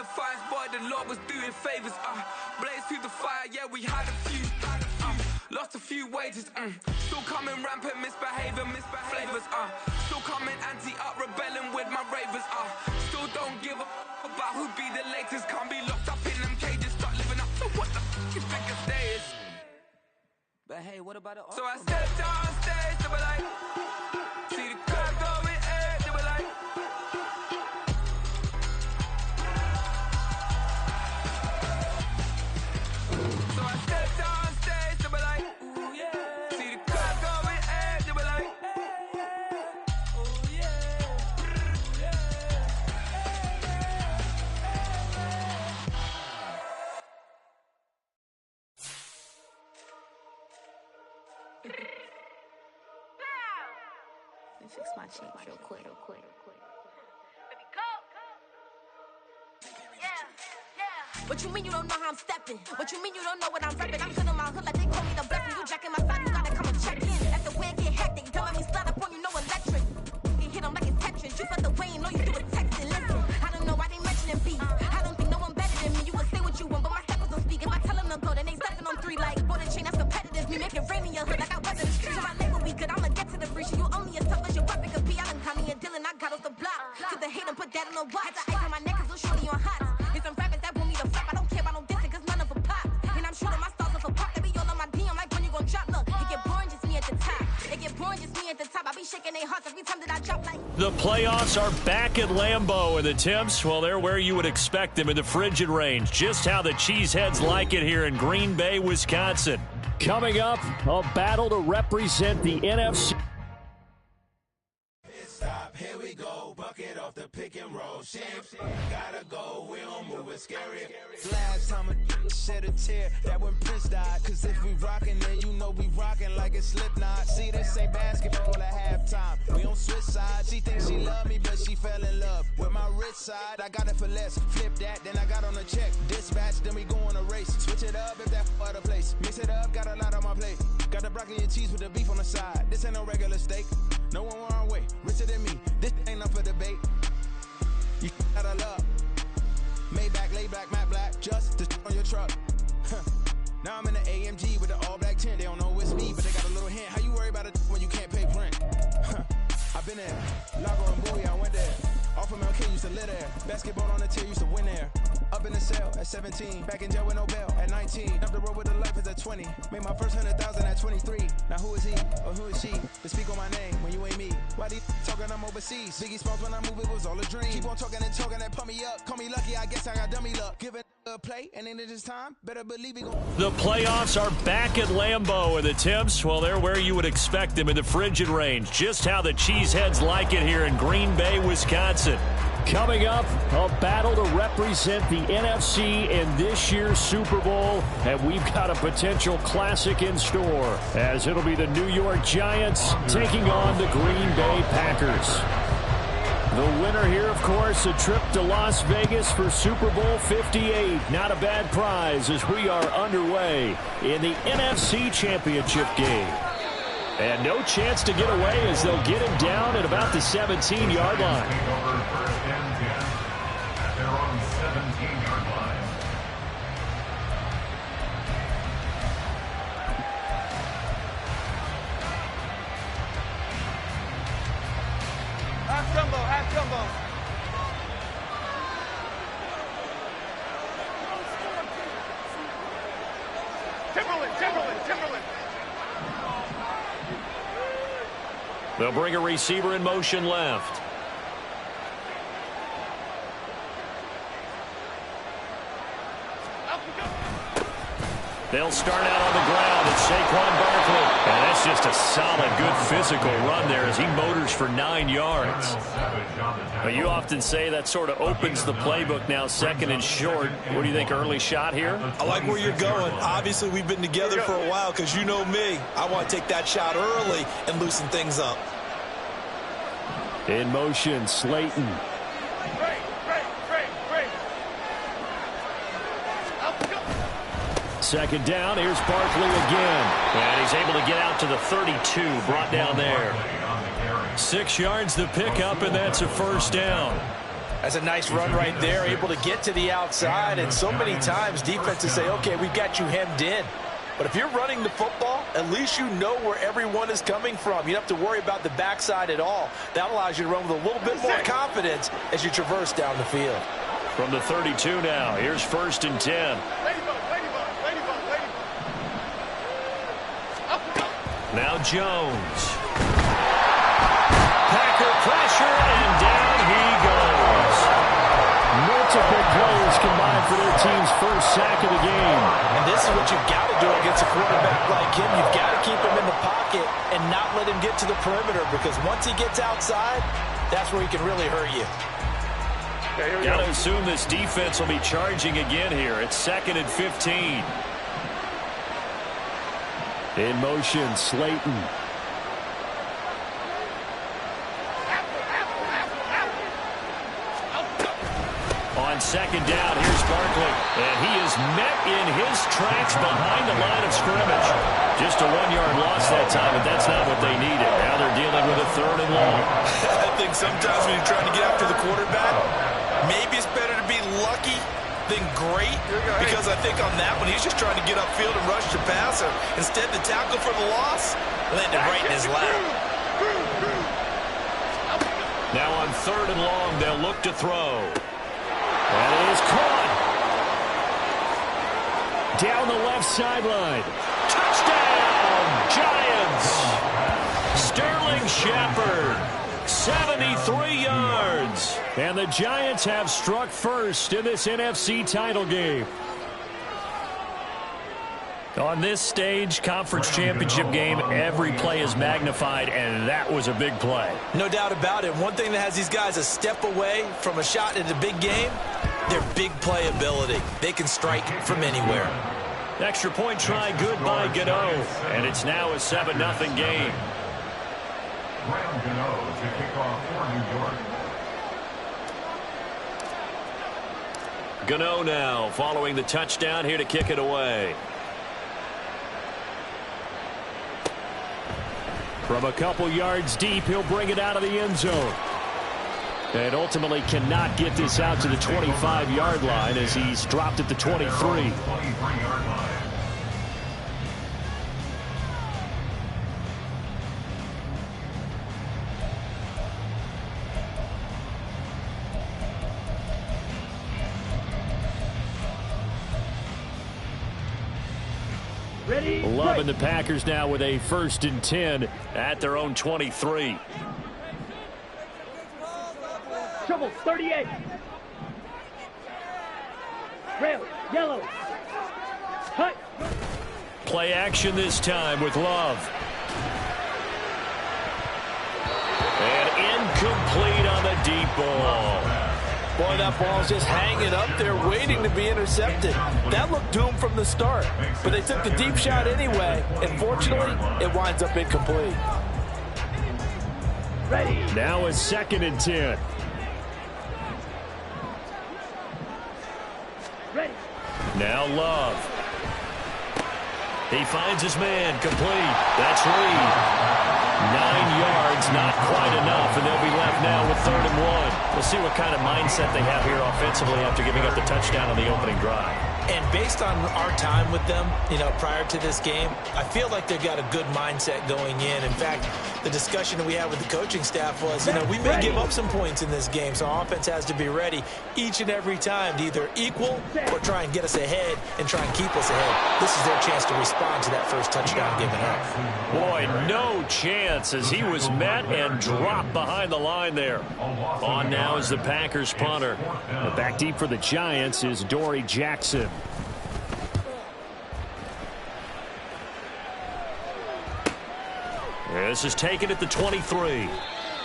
the finest boy, the Lord was doing favors. Blaze through the fire, yeah, we had a few. Lost a few wages, still coming rampant, misbehaving, flavors, still coming anti-up, rebelling with my ravers, still don't give a about who be the latest, can't be locked up in them cages, start living up to what the f*** you think a day is. But hey, what about it? So I stepped on stage, they were like, see the crowd going air, they were like, so I stepped on stage, they were like, ooh yeah, see the crowd going air, they were like, oh yeah, Let me fix my cheeks real quick. Baby, go. Yeah. What you mean you don't know how I'm stepping? What you mean you don't know what I'm repping? I'm good on my hood like they call me the blessing. You jacking my side, you gotta come and check in. That's the way it get hectic. Telling me slide up on you, know electric. You hit them like it's Tetris. You felt the way, you know you do it texting. Listen, I don't know why they mentioning beef. I don't think no one better than me. You can say what you want, but my steppers don't speak. If I tell them to go, then they stepping on 3 like bought a chain that's competitive. Me make it rain in your hood like I weather the streets. So my label we good, I'ma get to the free shit. You only as tough as your weapon could be. I done Tommy and Dylan, I got off the block. Cause the hate them put that on the watch. Had the ice on my neck cause little shorty on hot. It's some rappers that want me to flop. I don't care about no dissing cause none of them pop. And I'm shooting my stars off a pop. They be all on my DM like when you gon' drop. Look, it get boring just me at the top. It get boring just me at the top. I be shaking their hearts every time that I drop like. The playoffs are back at Lambeau, and the temps, well, they're where you would expect them in the frigid range. Just how the Cheeseheads like it here in Green Bay, Wisconsin. Coming up, a battle to represent the NFC. Stop, here we go, bucket off the pick and roll. Shit, gotta go, we don't move it scary. Last time a shed a tear, that when Prince died. Cause if we rockin', then you know we rockin' like it's Slipknot. See, this ain't basketball at halftime. We on switch sides. She thinks she love me, but she fell in love with my rich side. I got it for less. Flip that, then I got on a check. Dispatch, then we go on a race. Switch it up if that other place. Mix it up, got a lot on my plate. Got the broccoli and cheese with the beef on the side. This ain't no regular steak. No one wrong way. Richer than me. This ain't up for debate. You gotta love. Maybach, lay back, matte black. Just to on your truck. Now I'm in the AMG with the all black tint. They don't know it's me, but they got a little hint. How you worry about it when you can't pay rent? I've been there. Lago and Bowie, I went there. Off of MLK, used to live there. Basketball on the tier, used to win there. Up in the cell at 17. Back in jail with no bail at 19. Up the road with the life is at 20. Made my first 100,000 at 23. Now who is he or who is she to speak on my name when you ain't me? Why they talking I'm overseas? Biggie Smalls when I move it was all a dream. Keep on talking and pump me up. Call me lucky, I guess I got dummy luck. Give it a play and then it's time. Better believe it gon'. The playoffs are back at Lambeau, and the temps, well, they're where you would expect them in the frigid range. Just how the Cheeseheads like it here in Green Bay, Wisconsin. Coming up, a battle to represent the NFC in this year's Super Bowl, and we've got a potential classic in store, as it'll be the New York Giants taking on the Green Bay Packers. The winner here, of course, a trip to Las Vegas for Super Bowl 58. Not a bad prize as we are underway in the NFC Championship game. And no chance to get away as they'll get him down at about the 17-yard line. Half jumbo. Timberland. They'll bring a receiver in motion left. They'll start out on the ground. It's Saquon Barkley. And that's just a solid, good physical run there as he motors for 9 yards. But you often say that sort of opens the playbook now, second and short. What do you think, early shot here? I like where you're going. Obviously, we've been together for a while because you know me. I want to take that shot early and loosen things up. In motion, Slayton. Second down, here's Barkley again. And he's able to get out to the 32, brought down there. 6 yards to pick up, and that's a first down. That's a nice run right there, able to get to the outside. And so many times defenses say, okay, we've got you hemmed in. But if you're running the football, at least you know where everyone is coming from. You don't have to worry about the backside at all. That allows you to run with a little bit more confidence as you traverse down the field. From the 32 now, here's 1st and 10. Now Jones. Packer pressure, and down he goes. Multiple plays combined for their team's first sack of the game. And this is what you've got to do against a quarterback like him. You've got to keep him in the pocket and not let him get to the perimeter, because once he gets outside, that's where he can really hurt you. Got to assume this defense will be charging again here. It's 2nd and 15. In motion, Slayton. On 2nd down, here's Barkley. And he is met in his tracks behind the line of scrimmage. Just a 1-yard loss that time, but that's not what they needed. Now they're dealing with a 3rd and long. I think sometimes when you're trying to get after the quarterback, maybe it's better to be lucky than great, because I think on that one, he's just trying to get upfield and rush the passer. Instead, the tackle for the loss landed right in his lap. Now on 3rd and long, they'll look to throw. And it is caught. Down the left sideline. Touchdown, Giants. Sterling Shepard, 73 yards. And the Giants have struck first in this NFC title game. On this stage, conference championship game, every play is magnified, and that was a big play. No doubt about it. One thing that has these guys a step away from a shot in a big game, their big play ability. They can strike from anywhere. Extra point try good by Gano, and it's now a 7-0 game. Graham Gano to kick off for New York. Gano now following the touchdown, here to kick it away. From a couple yards deep, he'll bring it out of the end zone. And ultimately cannot get this out to the 25-yard line as he's dropped at the 23. 23-yard line. Love and the Packers now with a 1st and 10 at their own 23. Trouble, 38. Rail, yellow. Cut. Play action this time with Love. And incomplete on the deep ball. Boy, that ball's just hanging up there waiting to be intercepted. That looked doomed from the start, but they took the deep shot anyway, and fortunately, it winds up incomplete. Ready. Now a 2nd and 10. Ready. Now Love. He finds his man, complete. That's Reed. 9 yards, not quite enough, and they'll be left now with 3rd and 1. We'll see what kind of mindset they have here offensively after giving up the touchdown on the opening drive. And based on our time with them, prior to this game, I feel like they've got a good mindset going in. In fact, the discussion that we had with the coaching staff was, we may give up some points in this game, so our offense has to be ready each and every time to either equal or try and get us ahead and try and keep us ahead. This is their chance to respond to that first touchdown given up. Boy, no chance as he was met and dropped behind the line there. On now is the Packers punter. Back deep for the Giants is Dory Jackson. This is taken at the 23.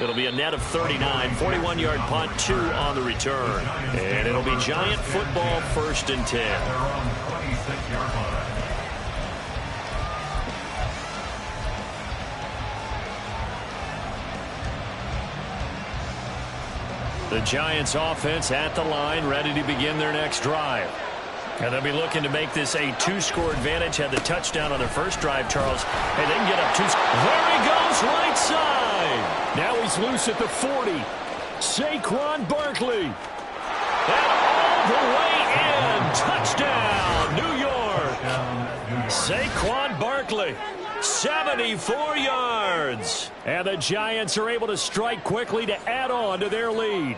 It'll be a net of 39, 41-yard punt, 2 on the return. And it'll be Giant football, 1st and 10. The Giants offense at the line, ready to begin their next drive. And they'll be looking to make this a 2-score advantage. Had the touchdown on their first drive, Charles. Hey, they can get up 2. There he goes, right side. Now he's loose at the 40. Saquon Barkley And all the way in. Touchdown, New York. Saquon Barkley, 74 yards. And the Giants are able to strike quickly to add on to their lead.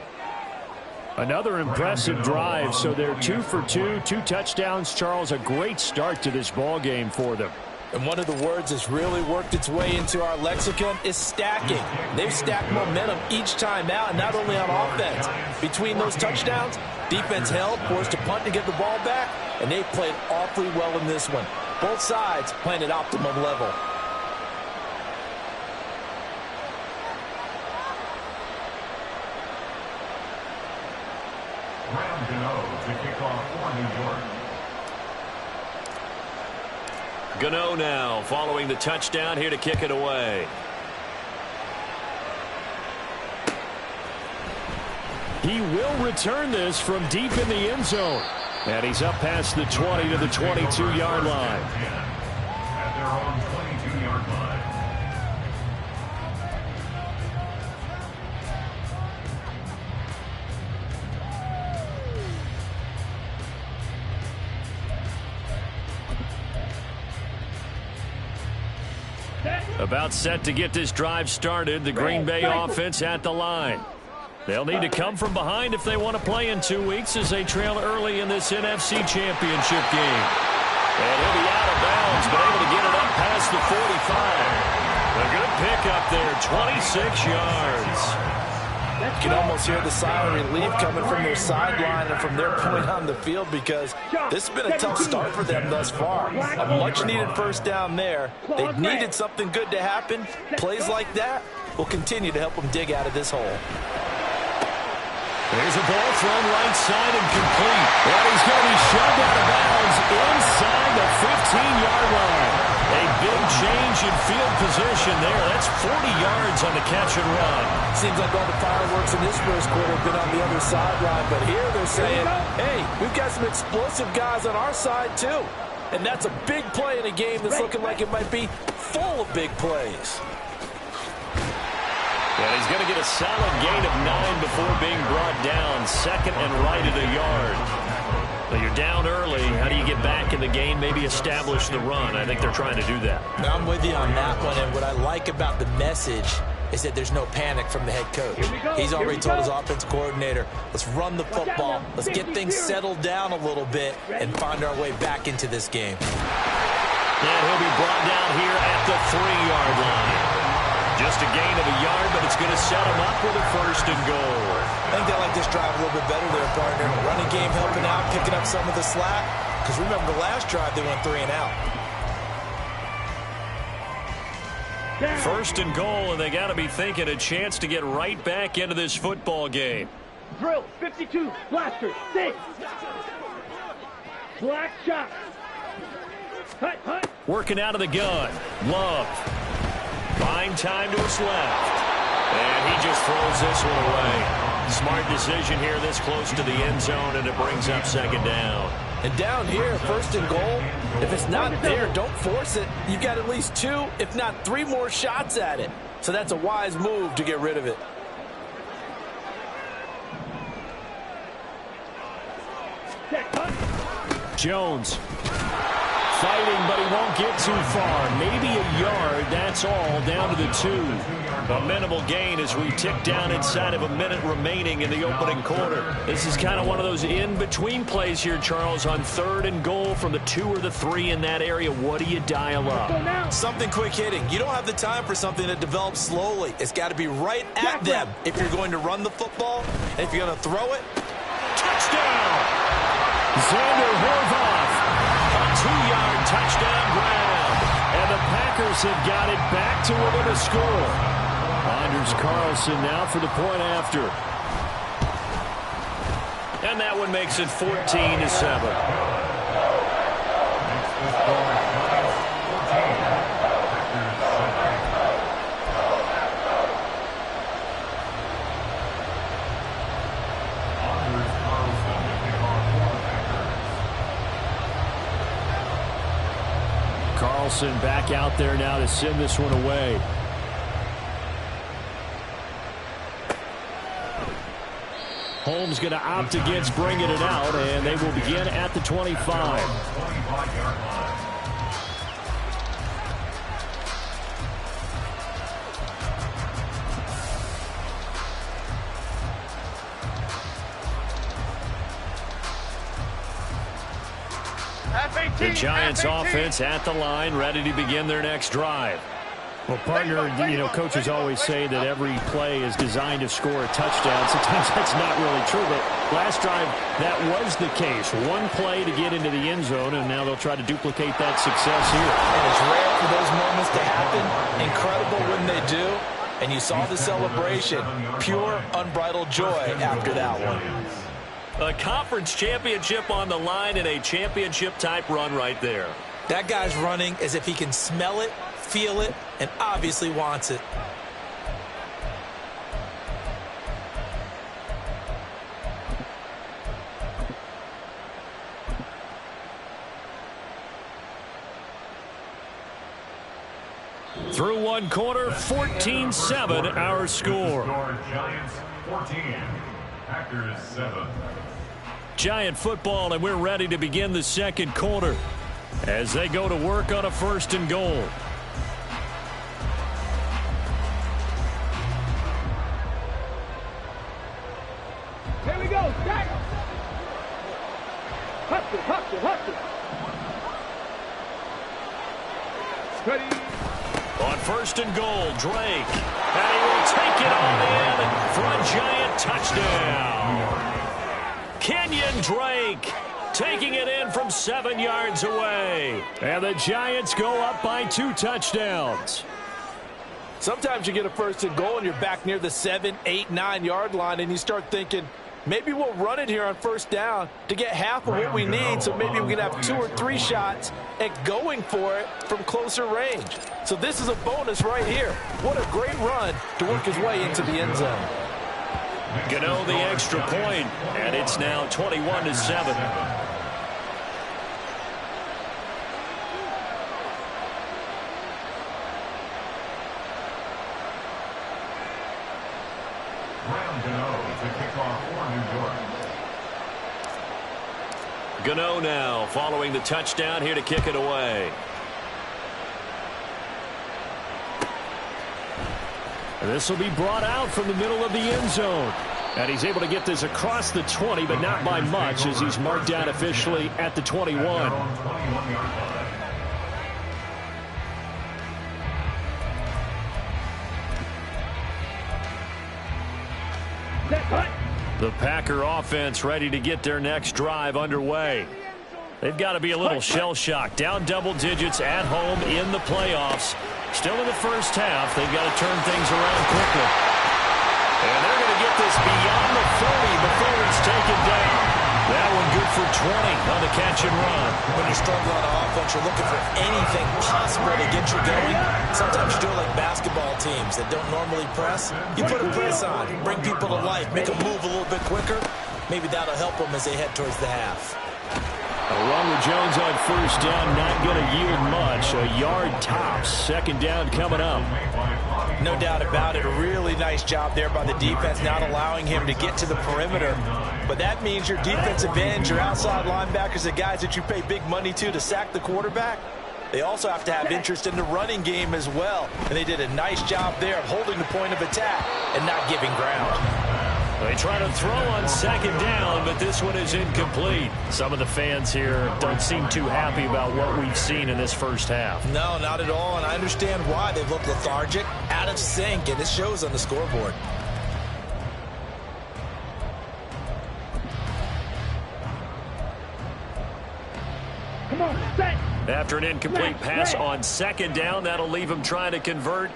Another impressive drive, so they're 2 for 2, 2 touchdowns. Charles, a great start to this ball game for them. And one of the words that's really worked its way into our lexicon is stacking. They've stacked momentum each time out, and not only on offense. Between those touchdowns, defense held, forced to punt to get the ball back, and they played awfully well in this one. Both sides playing at optimum level. Graham Gano to kick off for New York. Gano now following the touchdown here to kick it away. He will return this from deep in the end zone. And he's up past the 20 to the 22-yard line. At their own 22-yard line. About set to get this drive started. The Green Bay offense at the line. They'll need to come from behind if they want to play in 2 weeks as they trail early in this NFC Championship game. And he'll be out of bounds, but able to get it up past the 45. A good pickup there, 26 yards. You can almost hear the sigh of relief coming from their sideline and from their point on the field, because this has been a tough start for them thus far. A much-needed first down there. They needed something good to happen. Plays like that will continue to help them dig out of this hole. There's a ball thrown right side and complete. And he's going to be shoved out of bounds inside the 15-yard line. A big change in field position there. That's 40 yards on the catch and run. Seems like all the fireworks in this first quarter have been on the other sideline, but here they're saying, hey, we've got some explosive guys on our side too. And that's a big play in a game that's looking like it might be full of big plays. And he's going to get a solid gain of 9 before being brought down. Second and right at a yard. Well, you're down early. How do you get back in the game? Maybe establish the run. I think they're trying to do that. Now, I'm with you on that one, and what I like about the message is that there's no panic from the head coach. He's already told his offense coordinator, let's run the football, let's get things settled down a little bit, and find our way back into this game. And he'll be brought down here at the 3-yard line. Just a gain of a yard, but it's going to set him up with a first and goal. I think they like this drive a little bit better there, partner. Running game helping out, picking up some of the slack. Because remember, the last drive, they went 3 and out. First and goal, and they got to be thinking a chance to get right back into this football game. Drill, 52, blaster, 6. Black shot. Hut, hut. Working out of the gun. Love. Fine time to his left. And he just throws this one away. Smart decision here this close to the end zone, and it brings up second down. And down here, first and goal, if it's not there, don't force it. You've got at least 2, if not 3 more shots at it. So that's a wise move to get rid of it. Jones fighting, but he won't get too far. Maybe a yard, that's all, down to the 2. A minimal gain as we tick down inside of a minute remaining in the opening quarter. This is kind of one of those in-between plays here, Charles, on 3rd and goal from the 2 or the 3 in that area. What do you dial up? Something quick hitting. You don't have the time for something that develops slowly. It's got to be right at them if you're going to run the football. And if you're going to throw it, touchdown! Xander Horvath. A 2-yard touchdown grab. And the Packers have got it back to within a score. Anders Carlson now for the point after. And that one makes it 14-7. Carlson back out there now to send this one away. Holmes going to opt against bringing it out, and they will begin at the 25. The Giants offense at the line, ready to begin their next drive. Well, partner, coaches always say that every play is designed to score a touchdown. Sometimes that's not really true, but last drive, that was the case. One play to get into the end zone, and now they'll try to duplicate that success here. And it's rare for those moments to happen. Incredible when they do. And you saw the celebration. Pure, unbridled joy after that one. A conference championship on the line and a championship-type run right there. That guy's running as if he can smell it, feel it, and obviously wants it. Through one quarter, 14-7 our score. Giants 14, Packers 7. Giant football, and we're ready to begin the second quarter as they go to work on a 1st and goal. Here we go, Jack. Hustle. Ready. On 1st and goal, Drake. And he will take it all in for a Giant touchdown. Kenyon Drake taking it in from 7 yards away. And the Giants go up by 2 touchdowns. Sometimes you get a 1st and goal and you're back near the 7, 8, 9 yard line and you start thinking, maybe we'll run it here on 1st down to get half of what we need, so maybe we can have 2 or 3 shots at going for it from closer range. So this is a bonus right here. What a great run to work his way into the end zone. Gano the extra point, and it's now 21-7. Graham Gano to kick off for New York. Gano now following the touchdown here to kick it away. This will be brought out from the middle of the end zone. And he's able to get this across the 20, but not by much, as he's marked down officially at the 21. The Packer offense ready to get their next drive underway. They've got to be a little shell-shocked. Down double digits at home in the playoffs. Still in the first half. They've got to turn things around quickly. And they're going to get this beyond the 30 before it's taken down. That one good for 20 on the catch and run. When you struggle on offense, you're looking for anything possible to get you going. Sometimes you do it like basketball teams that don't normally press. You put a press on, bring people to life, make them move a little bit quicker. Maybe that'll help them as they head towards the half. A run with Jones on 1st down, not going to yield much. A yard tops. 2nd down coming up. No doubt about it. A really nice job there by the defense, not allowing him to get to the perimeter. But that means your defensive ends, your outside linebackers, the guys that you pay big money to sack the quarterback, they also have to have interest in the running game as well. And they did a nice job there of holding the point of attack and not giving ground. They try to throw on 2nd down, but this one is incomplete. Some of the fans here don't seem too happy about what we've seen in this first half. No, not at all, and I understand why. They've looked lethargic, out of sync, and it shows on the scoreboard. Come on, set. After an incomplete pass on 2nd down, that'll leave him trying to convert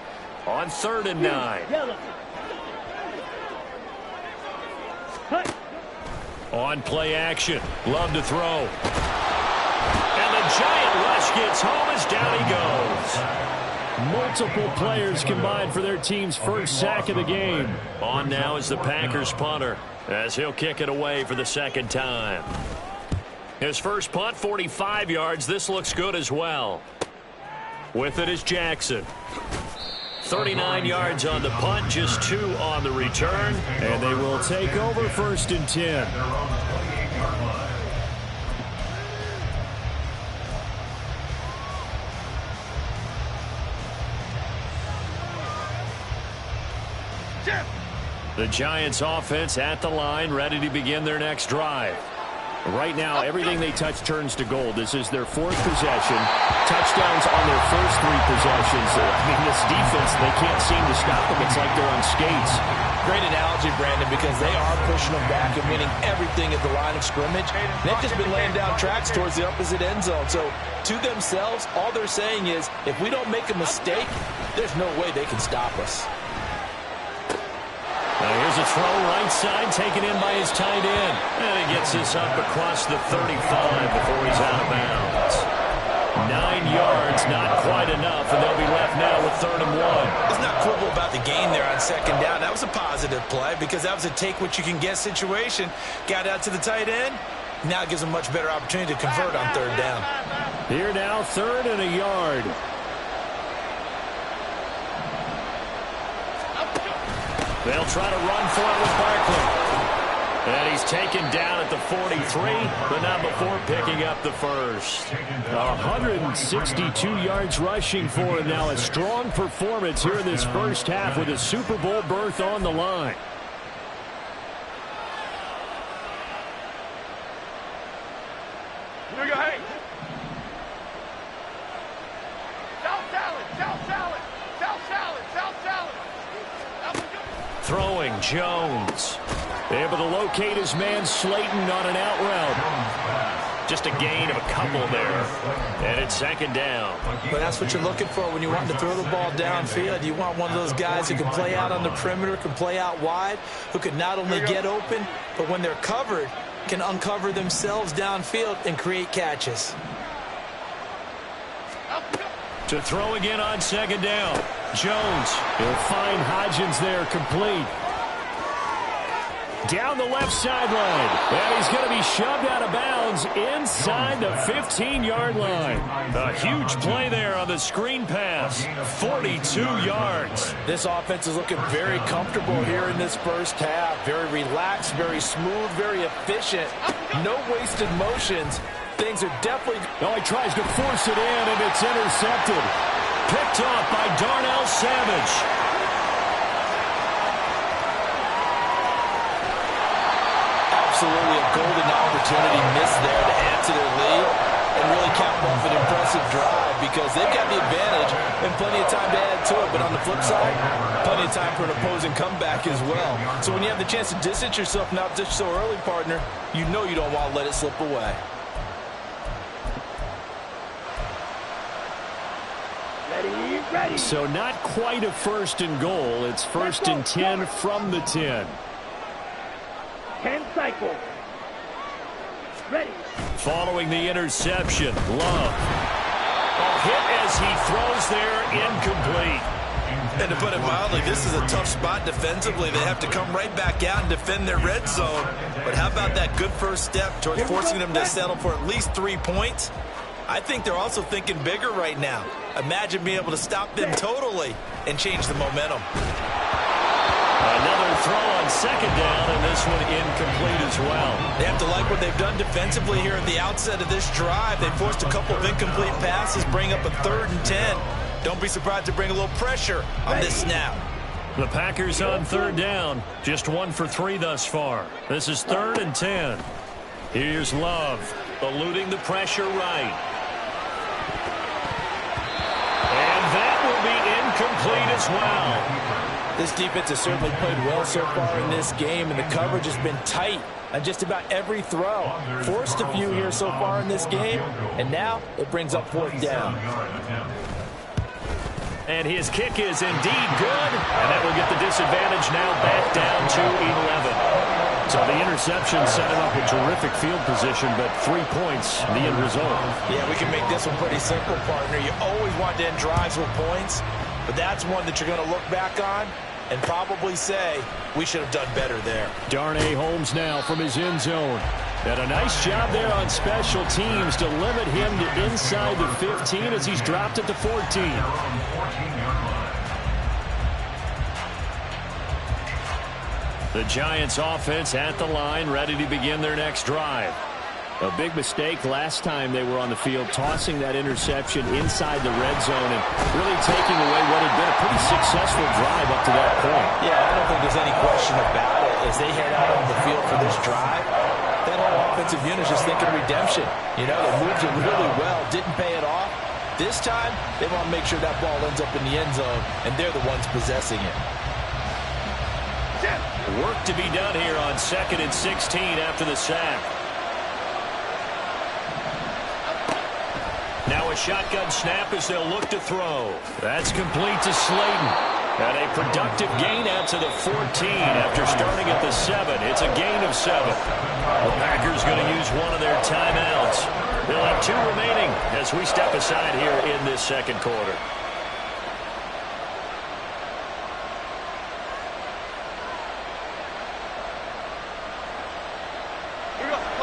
on 3rd and 9. Yellow. On play action. Love to throw. And the Giant rush gets home as down he goes. Multiple players combined for their team's first sack of the game. On now is the Packers punter as he'll kick it away for the 2nd time. His first punt, 45 yards. This looks good as well. With it is Jackson. 39 yards on the punt, just 2 on the return. And they will take over 1st and 10. The Giants offense at the line, ready to begin their next drive. Right now, everything they touch turns to gold. This is their 4th possession. Touchdowns on their first 3 possessions. I mean, this defense, they can't seem to stop them. It's like they're on skates. Great analogy, Brandon, because they are pushing them back and winning everything at the line of scrimmage. They've just been laying down tracks towards the opposite end zone. So, to themselves, all they're saying is, if we don't make a mistake, there's no way they can stop us. Now here's a throw right side, taken in by his tight end. And he gets this up across the 35 before he's out of bounds. 9 yards, not quite enough, and they'll be left now with 3rd and 1. Let's not quibble about the gain there on 2nd down. That was a positive play because that was a take-what-you-can-get situation. Got out to the tight end. Now it gives them a much better opportunity to convert on 3rd down. Here now, 3rd and a yard. They'll try to run for it with Barkley. And he's taken down at the 43, but not before picking up the first. 162 yards rushing for him now. A strong performance here in this first half with a Super Bowl berth on the line. Here we go, hey. South salad, South salad, South salad, South salad. Throwing, Jones. Able to locate his man Slayton on an out route. Just a gain of a couple there. And it's 2nd down. But that's what you're looking for when you want to throw the ball downfield. You want one of those guys who can play out on the perimeter, can play out wide, who can not only get open, but when they're covered, can uncover themselves downfield and create catches. To throw again on 2nd down. Jones. He'll find Hodgins there, complete. Down the left sideline. And he's going to be shoved out of bounds inside the 15-yard line. A huge play there on the screen pass. 42 yards. This offense is looking very comfortable here in this first half. Very relaxed, very smooth, very efficient. No wasted motions. Things are definitely... Oh, he tries to force it in, and it's intercepted. Picked off by Darnell Savage. Absolutely a golden opportunity missed there to add to their lead and really cap off an impressive drive because they've got the advantage and plenty of time to add to it. But on the flip side, plenty of time for an opposing comeback as well. So when you have the chance to distance yourself not just so early, partner, you know you don't want to let it slip away. Ready. So not quite a 1st and goal. It's 1st and 10 from the 10. 10 cycles. Ready. Following the interception, Love. Hit as he throws there, incomplete. And to put it mildly, this is a tough spot defensively. They have to come right back out and defend their red zone. But how about that good first step towards forcing them to settle for at least 3 points? I think they're also thinking bigger right now. Imagine being able to stop them totally and change the momentum. Another throw on 2nd down, and this one incomplete as well. They have to like what they've done defensively here at the outset of this drive. They forced a couple of incomplete passes, bring up a 3rd and 10. Don't be surprised to bring a little pressure on this snap. The Packers on 3rd down, just 1 for 3 thus far. This is 3rd and 10. Here's Love, eluding the pressure right. And that will be incomplete as well. This defense has certainly played well so far in this game, and the coverage has been tight on just about every throw. Forced a few here so far in this game, and now it brings up 4th down. And his kick is indeed good, and that will get the disadvantage now back down to 11. So the interception set him up with terrific field position, but 3 points, the end result. Yeah, we can make this one pretty simple, partner. You always want to end drives with points, but that's one that you're going to look back on and probably say, we should have done better there. Darnay Holmes now from his end zone. And a nice job there on special teams to limit him to inside the 15 as he's dropped at the 14. The Giants offense at the line, ready to begin their next drive. A big mistake last time they were on the field, tossing that interception inside the red zone and really taking away what had been a pretty successful drive up to that point. Yeah, I don't think there's any question about it. As they head out on the field for this drive, that whole offensive unit is just thinking redemption. You know, they moved it really well, didn't pay it off. This time, they want to make sure that ball ends up in the end zone, and they're the ones possessing it. Work to be done here on 2nd and 16 after the sack. Now a shotgun snap as they'll look to throw. That's complete to Slayton. And a productive gain out to the 14 after starting at the 7. It's a gain of 7. The Packers going to use one of their timeouts. They'll have 2 remaining as we step aside here in this second quarter.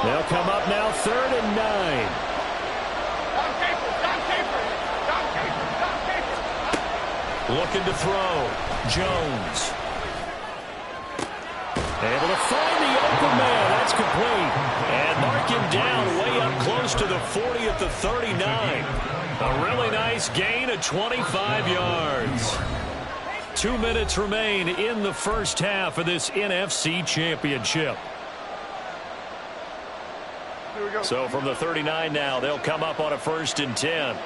They'll come up now 3rd and 9. Looking to throw. Jones. Able to find the open man. That's complete. And mark him down way up close to the 40 at the 39. A really nice gain of 25 yards. 2 minutes remain in the first half of this NFC Championship. So from the 39 now, they'll come up on a 1st and 10.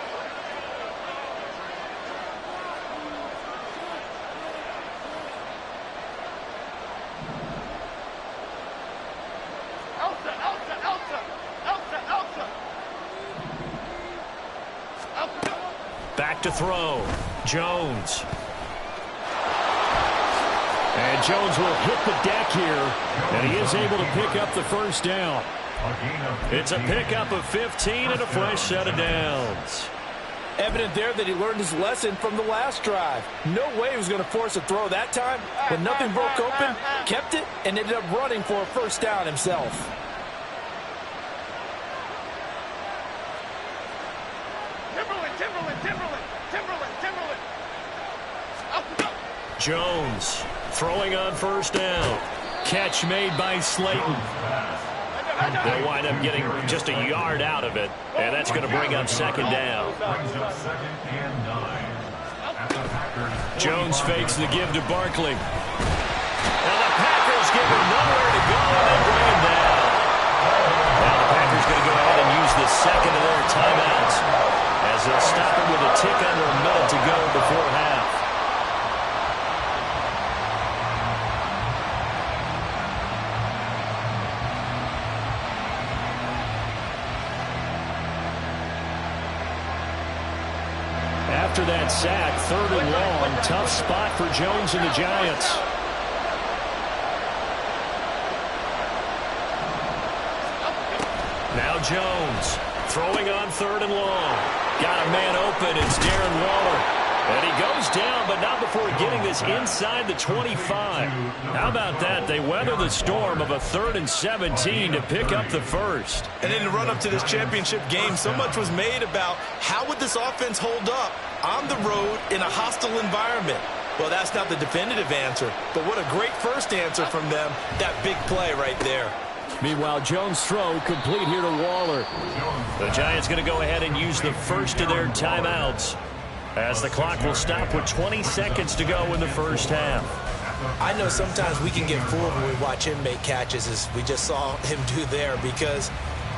Back to throw. Jones. And Jones will hit the deck here, and he is able to pick up the first down. It's a pickup of 15 and a fresh set of downs. Evident there that he learned his lesson from the last drive. No way he was going to force a throw that time. When nothing broke open, kept it, and ended up running for a first down himself. Jones throwing on 1st down. Catch made by Slayton. They'll wind up getting just a yard out of it, and that's going to bring up 2nd down. Jones fakes the give to Barkley. Now the Packers give him nowhere to go, and they bring him down. Now the Packers going to go ahead and use the 2nd of their timeouts as they'll stop him with a tick under a minute to go before half. After that sack, 3rd and long, tough spot for Jones and the Giants. Now Jones throwing on 3rd and long. Got a man open. It's Darren Waller. And he goes down, but not before getting this inside the 25. How about that? They weather the storm of a 3rd and 17 to pick up the first. And in the run-up to this championship game, so much was made about how would this offense hold up on the road in a hostile environment. Well, that's not the definitive answer, but what a great first answer from them. That big play right there. Meanwhile, Jones' throw complete here to Waller. The Giants going to go ahead and use the first of their timeouts, as the clock will stop with 20 seconds to go in the first half. I know sometimes we can get fooled when we watch him make catches, as we just saw him do there, because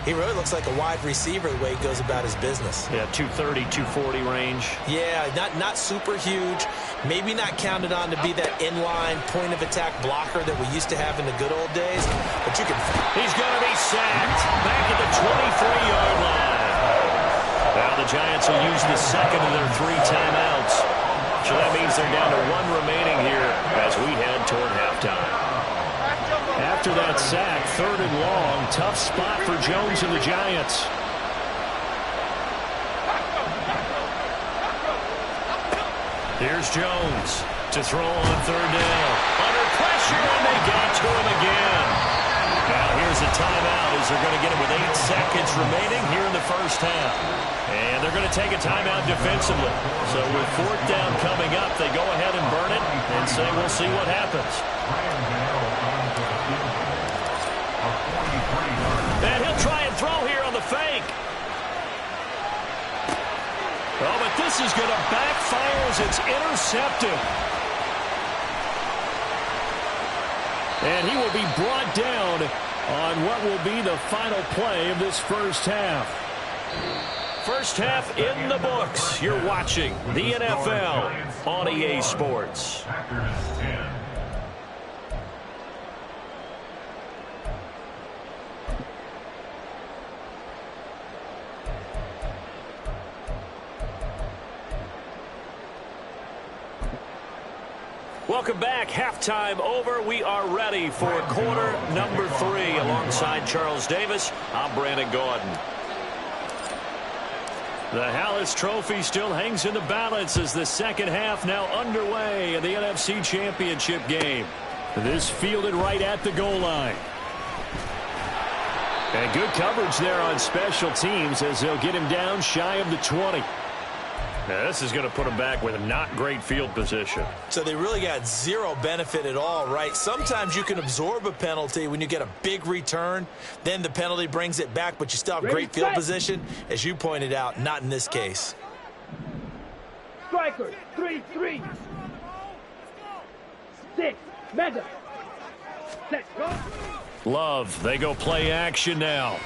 he really looks like a wide receiver the way he goes about his business. Yeah, 230, 240 range. Yeah, not super huge. Maybe not counted on to be that inline point-of-attack blocker that we used to have in the good old days, but you can... He's going to be sacked back at the 23-yard line. Now the Giants will use the 2nd of their 3 timeouts. So that means they're down to 1 remaining here as we head toward halftime. After that sack, 3rd and long, tough spot for Jones and the Giants. Here's Jones to throw on 3rd down. Under pressure, and they got to him again. Now here's a timeout as they're going to get it with 8 seconds remaining here in the first half. And they're going to take a timeout defensively. So with 4th down coming up, they go ahead and burn it and say we'll see what happens. this is going to backfire as it's intercepted. And he will be brought down on what will be the final play of this first half. First half in the books. You're watching the NFL on EA Sports. Welcome back. Halftime over. We are ready for quarter number 3. Alongside Charles Davis, I'm Brandon Gordon. The Hallis Trophy still hangs in the balance as the second half now underway in the NFC Championship game. This fielded right at the goal line. And good coverage there on special teams as they'll get him down shy of the 20. Now, this is going to put them back with a not great field position. So they really got zero benefit at all, right? Sometimes you can absorb a penalty when you get a big return. Then the penalty brings it back, but you still have great field position. As you pointed out, not in this case. Striker, 3-3. 6, mega. Set, go. Love, they go play action now.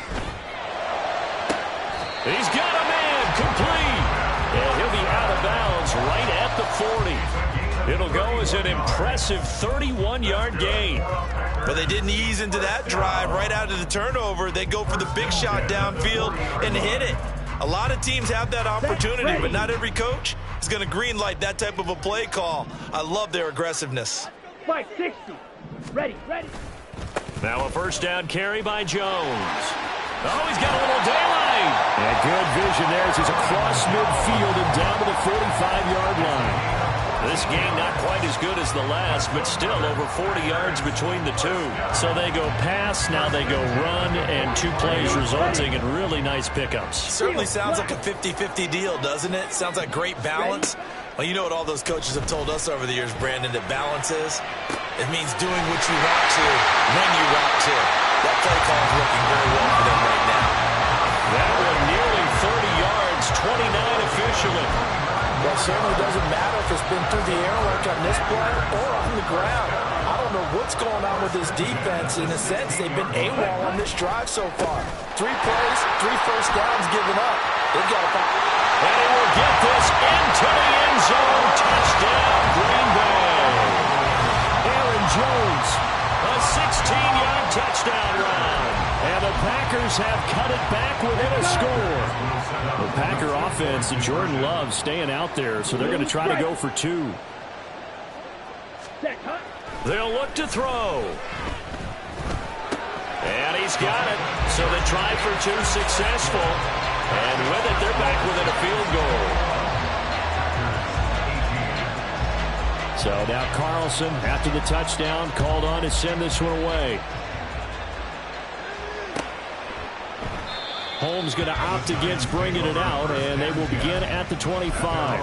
He's got a man, complete. And he'll be out of bounds right at the 40. It'll go as an impressive 31-yard gain. But they didn't ease into that drive right out of the turnover. They go for the big shot downfield and hit it. A lot of teams have that opportunity, but not every coach is going to green light that type of a play call. I love their aggressiveness. 560. Ready. Now a first down carry by Jones. Oh, he's got a little daylight. And good vision there as he's across midfield and down to the 45-yard line. This game not quite as good as the last, but still over 40 yards between the two. So they go pass, now they go run, and 2 plays resulting in really nice pickups. Certainly sounds like a 50-50 deal, doesn't it? Sounds like great balance. Well, you know what all those coaches have told us over the years, Brandon, that balance is? It means doing what you want to when you want to. That play call is working very well for them right now. That one nearly 30 yards, 29 officially. Well, it certainly doesn't matter if it's been through the air like on this play or on the ground. I don't know what's going on with this defense. In a sense, they've been AWOL on this drive so far. 3 plays, 3 first downs given up. They've got to find. And he will get this into the end zone. Touchdown, Green Bay. Aaron Jones, a 16-yard touchdown run. And the Packers have cut it back within a score. The Packer offense and Jordan Love staying out there, so they're going to try to go for 2. They'll look to throw. And he's got it. So they try for 2, successful. And with it, they're back within a field goal. So now Carlson, after the touchdown, called on to send this one away. Holmes going to opt against bringing it out, and they will begin at the 25.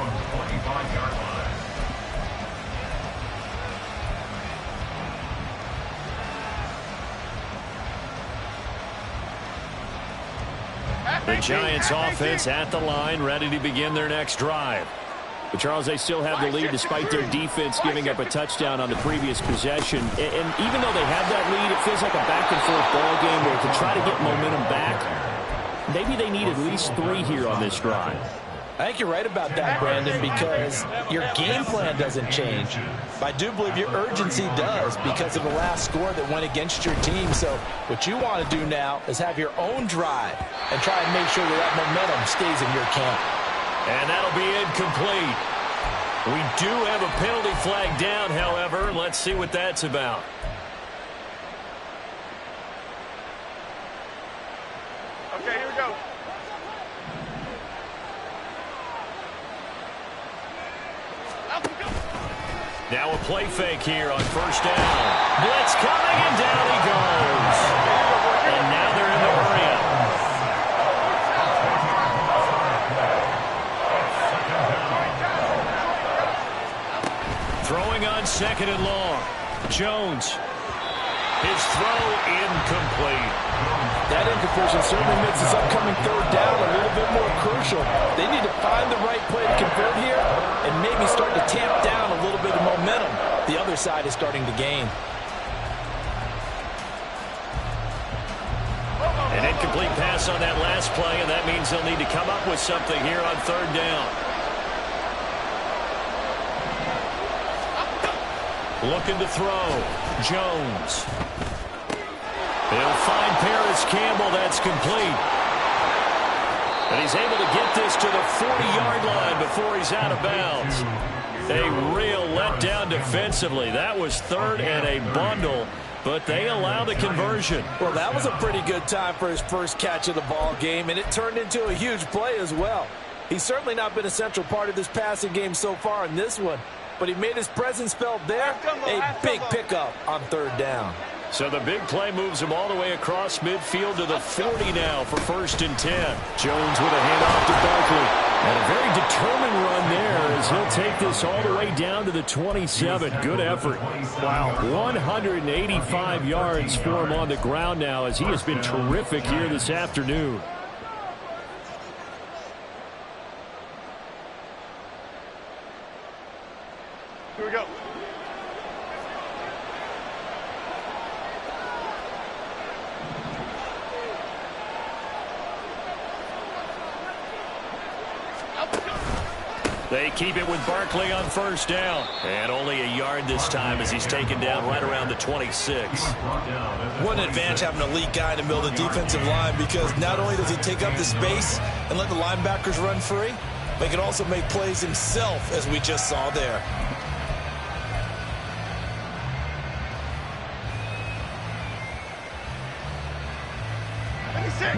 The Giants offense at the line, ready to begin their next drive. But, Charles, they still have the lead despite their defense giving up a touchdown on the previous possession. And even though they have that lead, it feels like a back-and-forth ball game where to try to get momentum back, maybe they need at least 3 here on this drive. I think you're right about that, Brandon, because your game plan doesn't change. I do believe your urgency does because of the last score that went against your team. So what you want to do now is have your own drive and try and make sure that momentum stays in your camp. And that'll be incomplete. We do have a penalty flag down, however. Let's see what that's about. Okay, here we go. Now a play fake here on first down. Blitz coming, and down he goes. And now they're in the hurry-up. Throwing on 2nd and long. Jones. His throw incomplete. That incompletion certainly makes this upcoming third down a little bit more crucial. They need to find the right play to convert here and maybe start to tamp down a little bit of momentum. The other side is starting to gain. An incomplete pass on that last play, and that means they'll need to come up with something here on third down. Looking to throw. Jones. He'll find Paris Campbell. That's complete. And he's able to get this to the 40-yard line before he's out of bounds. A real letdown defensively. That was third and a bundle, but they allow the conversion. Well, that was a pretty good time for his first catch of the ball game, and it turned into a huge play as well. He's certainly not been a central part of this passing game so far in this one, but he made his presence felt there. A big pickup on third down. So the big play moves him all the way across midfield to the 40 now for 1st and 10. Jones with a handoff to Barkley. And a very determined run there as he'll take this all the way down to the 27. Good effort. Wow, 185 yards for him on the ground now as he has been terrific here this afternoon. Here we go. They keep it with Barkley on 1st down. And only a yard this time as he's taken down right around the 26. What an advantage having an elite guy in the middle of the defensive line, because not only does he take up the space and let the linebackers run free, but he can also make plays himself, as we just saw there.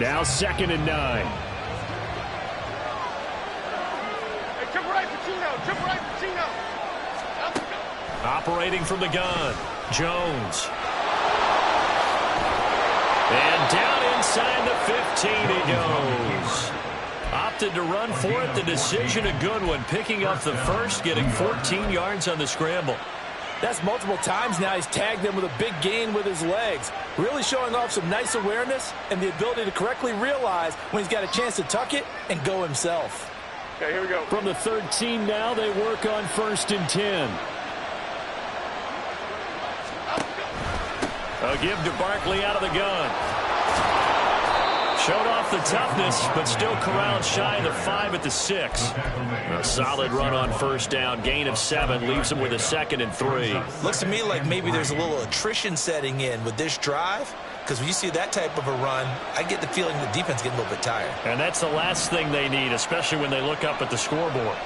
Now 2nd and 9. Jump right, Pacino. Jump right, Pacino. Operating from the gun, Jones. And down inside the 15 he goes. Opted to run for it. The decision a good one. Picking up the first, getting 14 yards on the scramble. That's multiple times now he's tagged them with a big gain with his legs. Really showing off some nice awareness and the ability to correctly realize when he's got a chance to tuck it and go himself. Okay, here we go. From the 13 now, they work on 1st and 10. A give to Barkley out of the gun. Showed off the toughness, but still corralled shy of the 5 at the 6. A solid run on 1st down. Gain of 7 leaves him with a 2nd and 3. Looks to me like maybe there's a little attrition setting in with this drive, because when you see that type of a run, I get the feeling the defense is getting a little bit tired. And that's the last thing they need, especially when they look up at the scoreboard.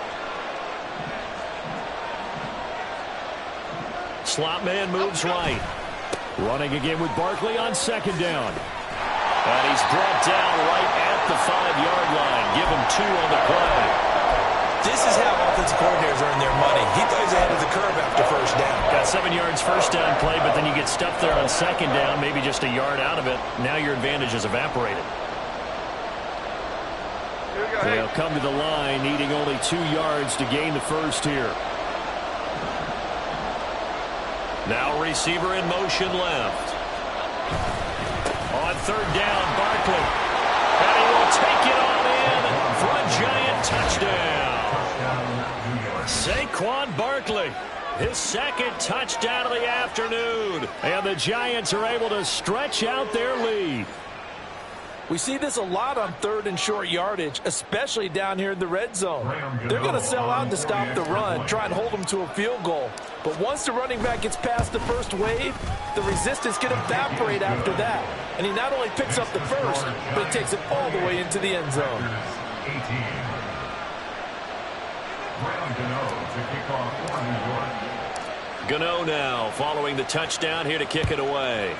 Slot man moves right. Running again with Barkley on 2nd down. And he's brought down right at the 5-yard line. Give him 2 on the play. This is how offensive coordinators earn their money. He thought he was ahead of the curve after 1st down. Got 7 yards 1st down play, but then you get stuffed there on 2nd down, maybe just a yard out of it. Now your advantage is evaporated. They'll come to the line, needing only 2 yards to gain the first here. Now receiver in motion left. On 3rd down, Barkley. And he will take it all in for a giant touchdown. Saquon Barkley, his 2nd touchdown of the afternoon. And the Giants are able to stretch out their lead. We see this a lot on 3rd and short yardage, especially down here in the red zone. They're going to sell out to stop the run, try and hold them to a field goal. But once the running back gets past the first wave, the resistance can evaporate after that. And he not only picks up the first, but he takes it all the way into the end zone. Gano now following the touchdown here to kick it away.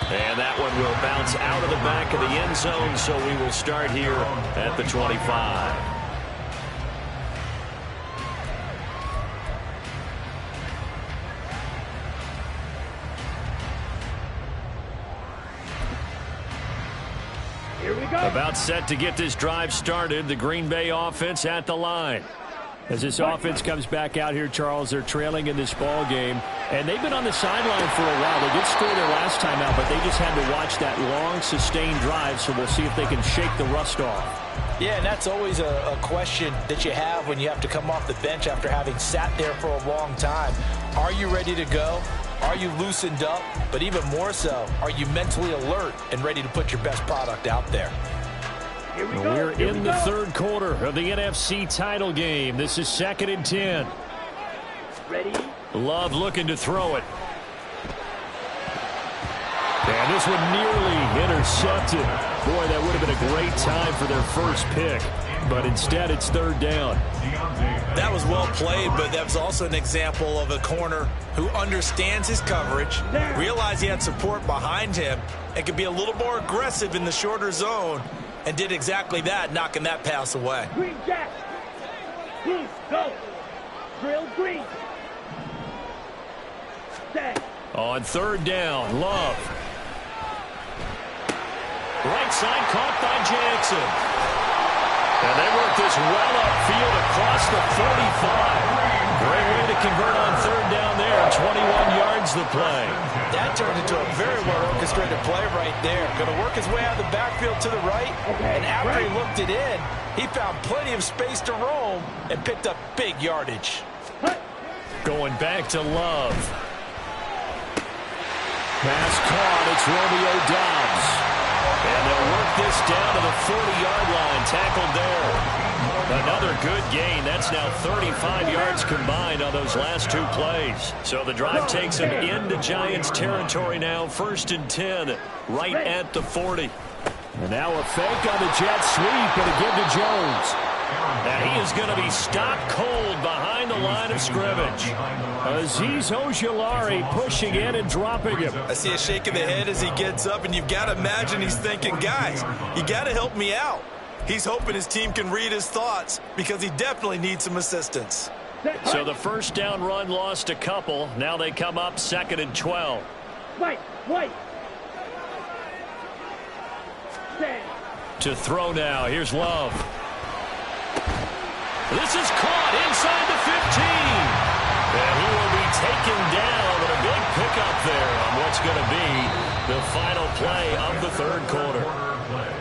And that one will bounce out of the back of the end zone, so we will start here at the 25. Here we go. About set to get this drive started. The Green Bay offense at the line. As this offense comes back out here, Charles, they're trailing in this ball game, and they've been on the sideline for a while. They did score their last time out, but they just had to watch that long, sustained drive, so we'll see if they can shake the rust off. Yeah, and that's always a question that you have when you have to come off the bench after having sat there for a long time. Are you ready to go? Are you loosened up? But even more so, are you mentally alert and ready to put your best product out there? We're in the third quarter of the NFC title game. This is 2nd and 10. Ready? Love looking to throw it. And this one nearly intercepted. Boy, that would have been a great time for their first pick. But instead, it's 3rd down. That was well played, but that was also an example of a corner who understands his coverage, realized he had support behind him, and could be a little more aggressive in the shorter zone, and did exactly that, knocking that pass away. Green Jack. Blue, go. Drill green. Set. On 3rd down, Love. Right side caught by Jackson. And they work this well upfield across the 45. Great way to convert on 3rd down there. 21 yards the play. That turned into a very well-orchestrated play right there. Going to work his way out of the backfield to the right. And after he looked it in, he found plenty of space to roam and picked up big yardage. Going back to Love. Pass caught. It's Romeo Doubs. And they'll work this down to the 40-yard line. Tackled there. Another good gain. That's now 35 yards combined on those last 2 plays. So the drive takes them into Giants territory now. 1st and 10, right at the 40. And now a fake on the jet sweep and a give to Jones. And he is going to be stopped cold behind the line of scrimmage. Azeez Ojulari pushing in and dropping him. I see a shake of the head as he gets up, and you've got to imagine he's thinking, guys, you got to help me out. He's hoping his team can read his thoughts because he definitely needs some assistance. So the 1st down run lost a couple. Now they come up 2nd and 12. Wait. To throw now. Here's Love. This is caught inside the 15. And he will be taken down with a big pickup there on what's going to be the final play of the 3rd quarter.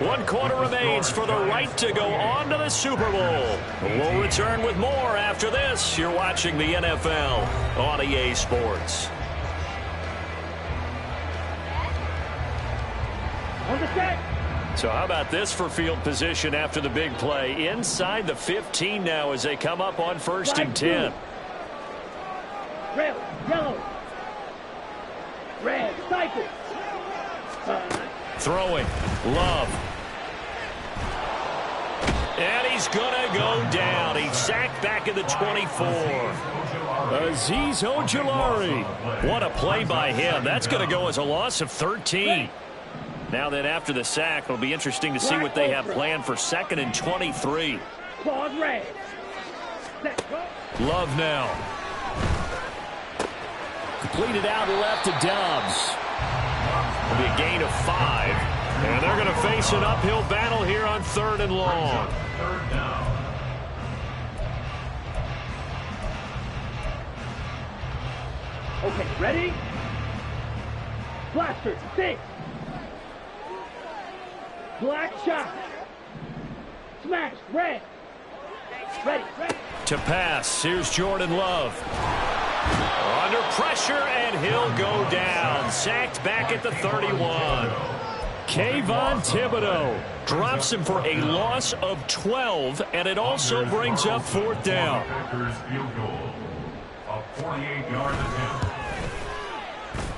1 quarter remains for the right to go on to the Super Bowl. We'll return with more after this. You're watching the NFL on EA Sports. On the set. So how about this for field position after the big play? Inside the 15 now as they come up on 1st and 10. Red, yellow. Red, cycle. Throwing. Love. And he's going to go down. He's sacked back at the 24. Azeez Ojulari. What a play by him. That's going to go as a loss of 13. Now then, after the sack, it'll be interesting to see what they have planned for 2nd and 23. Love now. Completed out left to Doubs. It'll be a gain of 5. And they're going to face an uphill battle here on 3rd and long. Okay, ready? Blaster, 6. Black shot. Smash, red. Ready. To pass, here's Jordan Love. Under pressure, and he'll go down. Sacked back at the 31. Kayvon Thibodeau drops him for a loss of 12, and it also brings up 4th down.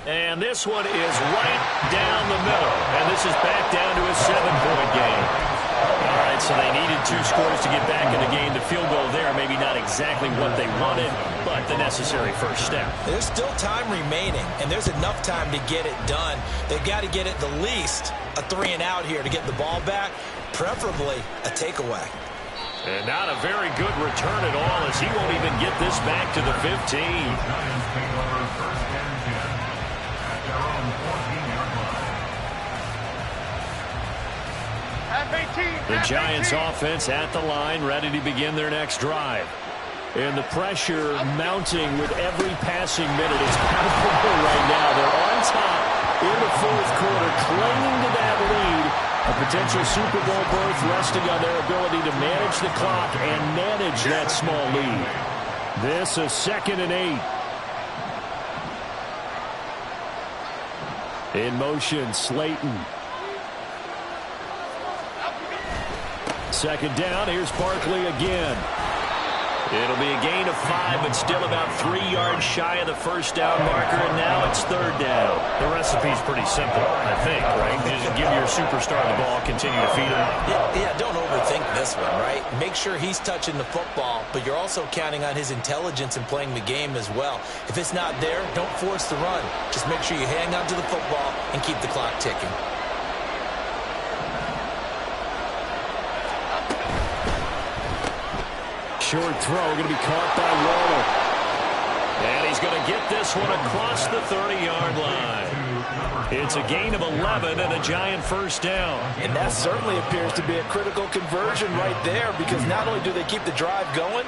And this one is right down the middle. And this is back down to a 7-point game. All right, so they needed 2 scores to get back in the game. The field goal there, maybe not exactly what they wanted, but the necessary first step. There's still time remaining, and there's enough time to get it done. They've got to get at the least a 3 and out here to get the ball back, preferably a takeaway. And not a very good return at all, as he won't even get this back to the 15. The Giants offense at the line, ready to begin their next drive. And the pressure mounting with every passing minute. It's palpable right now. They're on top in the fourth quarter, clinging to that lead. A potential Super Bowl berth resting on their ability to manage the clock and manage that small lead. This is 2nd and 8. In motion, Slayton. 2nd down. Here's Barkley again. It'll be a gain of 5, but still about 3 yards shy of the first down marker, and now it's 3rd down. The recipe's pretty simple, I think, right? Just give your superstar the ball, continue to feed him. Yeah, don't overthink this one, right? Make sure he's touching the football, but you're also counting on his intelligence in playing the game as well. If it's not there, don't force the run. Just make sure you hang on to the football and keep the clock ticking. Short throw, going to be caught by Waddle. And he's going to get this one across the 30-yard line. It's a gain of 11 and a giant first down. And that certainly appears to be a critical conversion right there, because not only do they keep the drive going,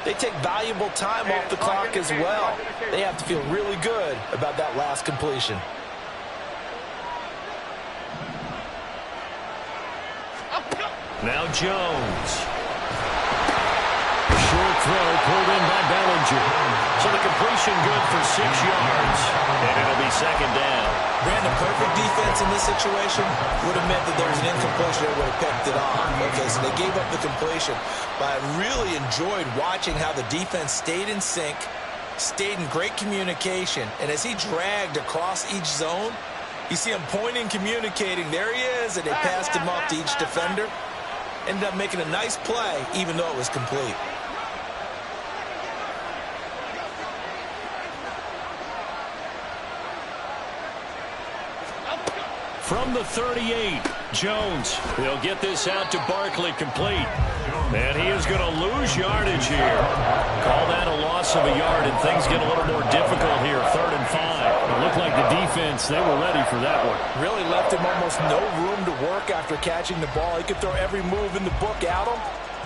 they take valuable time off the clock as well. They have to feel really good about that last completion. Now Jones. Short throw pulled in by Bellinger. So the completion good for 6 yards. And it'll be 2nd down. Brandon, perfect defense in this situation would have meant that there was an incompletion that would have picked it off. Okay, so they gave up the completion. But I really enjoyed watching how the defense stayed in sync, stayed in great communication. And as he dragged across each zone, you see him pointing, communicating. There he is, and they passed him off to each defender. Ended up making a nice play, even though it was complete. From the 38, Jones. He'll get this out to Barkley complete. And he is going to lose yardage here. Call that a loss of a yard, and things get a little more difficult here. 3rd and 5. It looked like the defense, they were ready for that one. Really left him almost no room to work after catching the ball. He could throw every move in the book at him.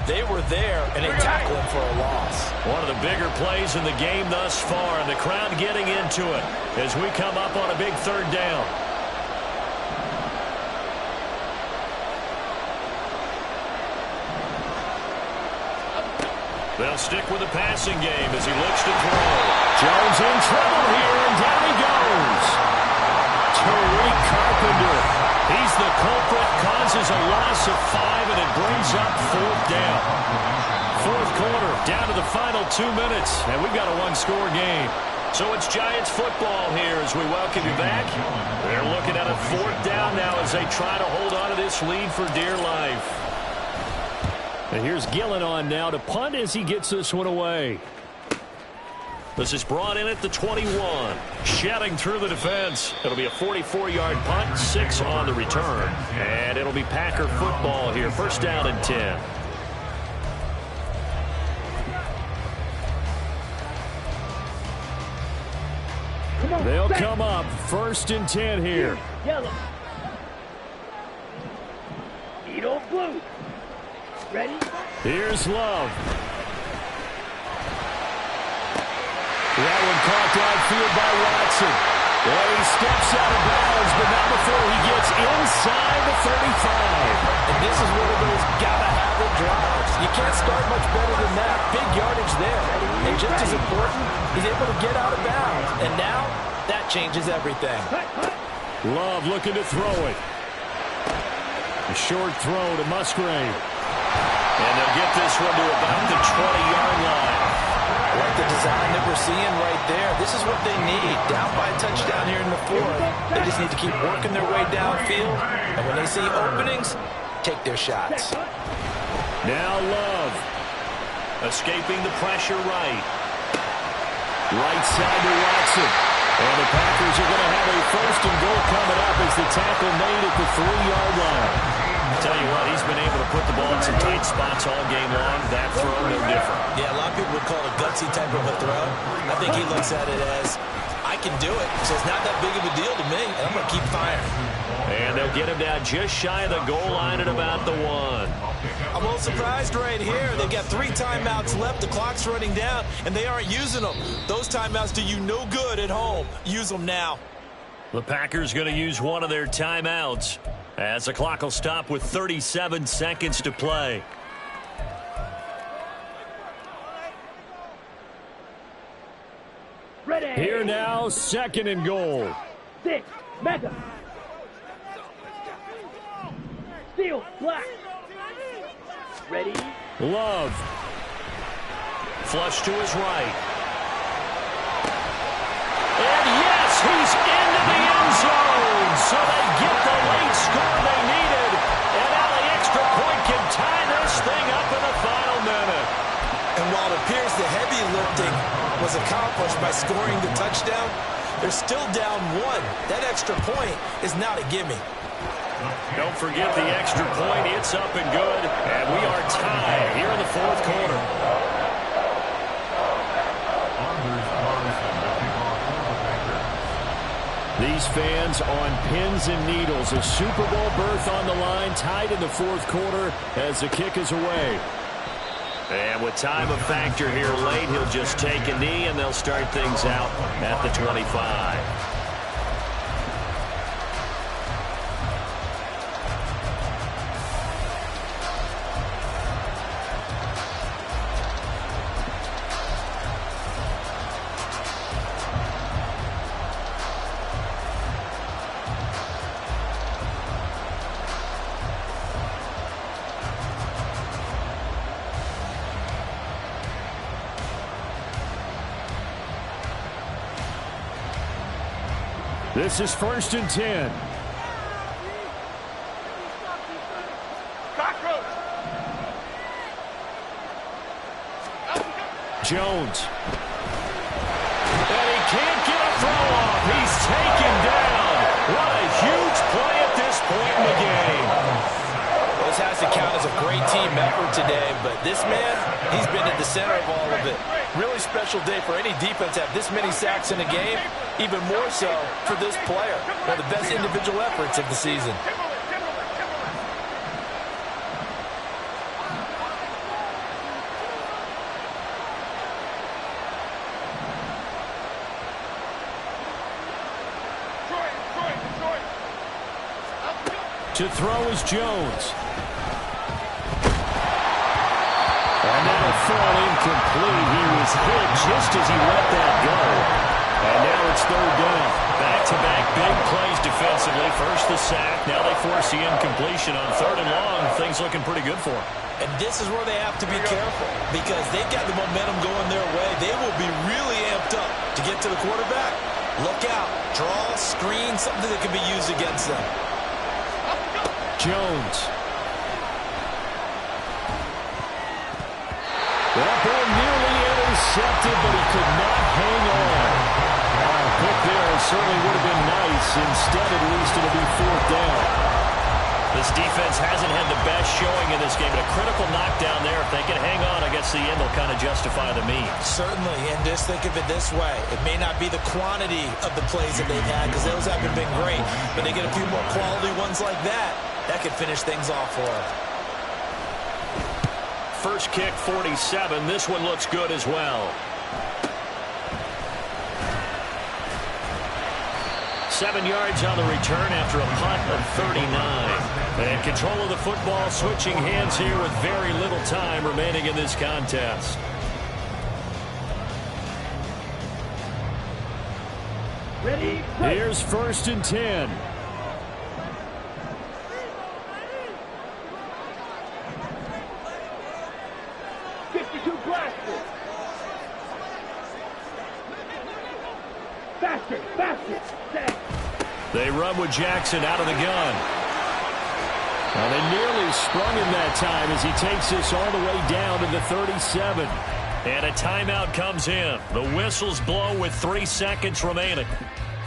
They were there, and they tackled him for a loss. One of the bigger plays in the game thus far, and the crowd getting into it as we come up on a big 3rd down. They'll stick with the passing game as he looks to throw. Jones in trouble here, and down he goes. Tariq Carpenter. He's the culprit, causes a loss of 5, and it brings up 4th down. 4th quarter, down to the final 2 minutes, and we've got a one-score game. So it's Giants football here as we welcome you back. They're looking at a 4th down now as they try to hold on to this lead for dear life. And here's Gillen on now to punt as he gets this one away. This is brought in at the 21. Shedding through the defense. It'll be a 44-yard punt, 6 on the return. And it'll be Packer football here. 1st down and 10. They'll come up 1st and 10 here. Yellow. Edo blue. Ready? Here's Love. That one caught downfield by Watson. Well, he steps out of bounds, but not before he gets inside the 35. And this is one of those gotta-have-it drives. You can't start much better than that. Big yardage there. And just as important, he's able to get out of bounds. And now, that changes everything. Love looking to throw it. A short throw to Musgrave. And they'll get this one to about the 20-yard line. I like the design that we're seeing right there. This is what they need. Down by a touchdown here in the 4th. They just need to keep working their way downfield. And when they see openings, take their shots. Now Love. Escaping the pressure right. Right side to Watson. And the Packers are going to have a 1st and goal coming up as the tackle made at the 3-yard line. I tell you what, he's been able to put the ball in some tight spots all game long. That throw, no different. Yeah, a lot of people would call it a gutsy type of a throw. I think he looks at it as, I can do it, so it's not that big of a deal to me, and I'm going to keep firing. And they'll get him down just shy of the goal line at about the 1. I'm a little surprised right here. They've got 3 timeouts left. The clock's running down, and they aren't using them. Those timeouts do you no good at home. Use them now. The Packers going to use one of their timeouts as the clock will stop with 37 seconds to play. Ready. Here now, 2nd and goal. 6, Mega. Steel, black. Ready. Love. Flush to his right. And yes, he's into the end zone. So they get the late score they needed. And now the extra point can tie this thing up in the final minute. And while it appears the heavy lifting was accomplished by scoring the touchdown, they're still down 1. That extra point is not a gimme. Don't forget the extra point. It's up and good. And we are tied here in the 4th quarter. These fans on pins and needles. A Super Bowl berth on the line, tied in the 4th quarter as the kick is away. And with time a factor here late, he'll just take a knee, and they'll start things out at the 25. This is 1st and 10. Cockroach. Jones. And he can't get a throw off. He's taken down. What a huge play at this point in the game. This has to count as a great team effort today, but this man, he's been at the center of all of it. Really special day for any defense to have this many sacks in a game, even more so for this player. One of the best individual efforts of the season. To throw is Jones. And that'll fall incomplete. He was hit just as he let that go. And now it's 3rd down. Back-to-back big plays defensively. First the sack. Now they force the incompletion on 3rd and long. Things looking pretty good for them. And this is where they have to be careful because they've got the momentum going their way. They will be really amped up to get to the quarterback. Look out. Draw, screen, something that can be used against them. Jones. That ball nearly intercepted, but he could not hang on. A pick there certainly would have been nice. Instead, at least it'll be 4th down. This defense hasn't had the best showing in this game, but a critical knockdown there. If they can hang on against the end, they'll kind of justify the means. Certainly, and just think of it this way. It may not be the quantity of the plays that they've had because those haven't been great, but they get a few more quality ones like that. That could finish things off for them. First kick, 47. This one looks good as well. 7 yards on the return after a punt of 39. And control of the football switching hands here with very little time remaining in this contest. Ready? Here's 1st and 10. They run with Jackson out of the gun. Well, they nearly sprung him that time as he takes this all the way down to the 37. And a timeout comes in. The whistles blow with 3 seconds remaining.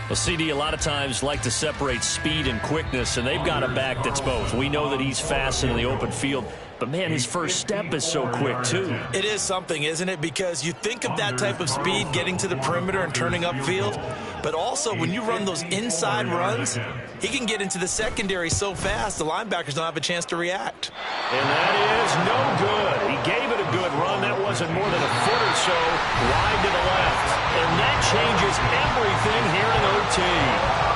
Well, CD, a lot of times like to separate speed and quickness, and they've got a back that's both. We know that he's fast in the open field, but, man, his first step is so quick, too. It is something, isn't it? Because you think of that type of speed getting to the perimeter and turning upfield, But also, when you run those inside runs, he can get into the secondary so fast, the linebackers don't have a chance to react. And that is no good. He gave it a good run. That wasn't more than a foot or so wide to the left. And that changes everything here in OT.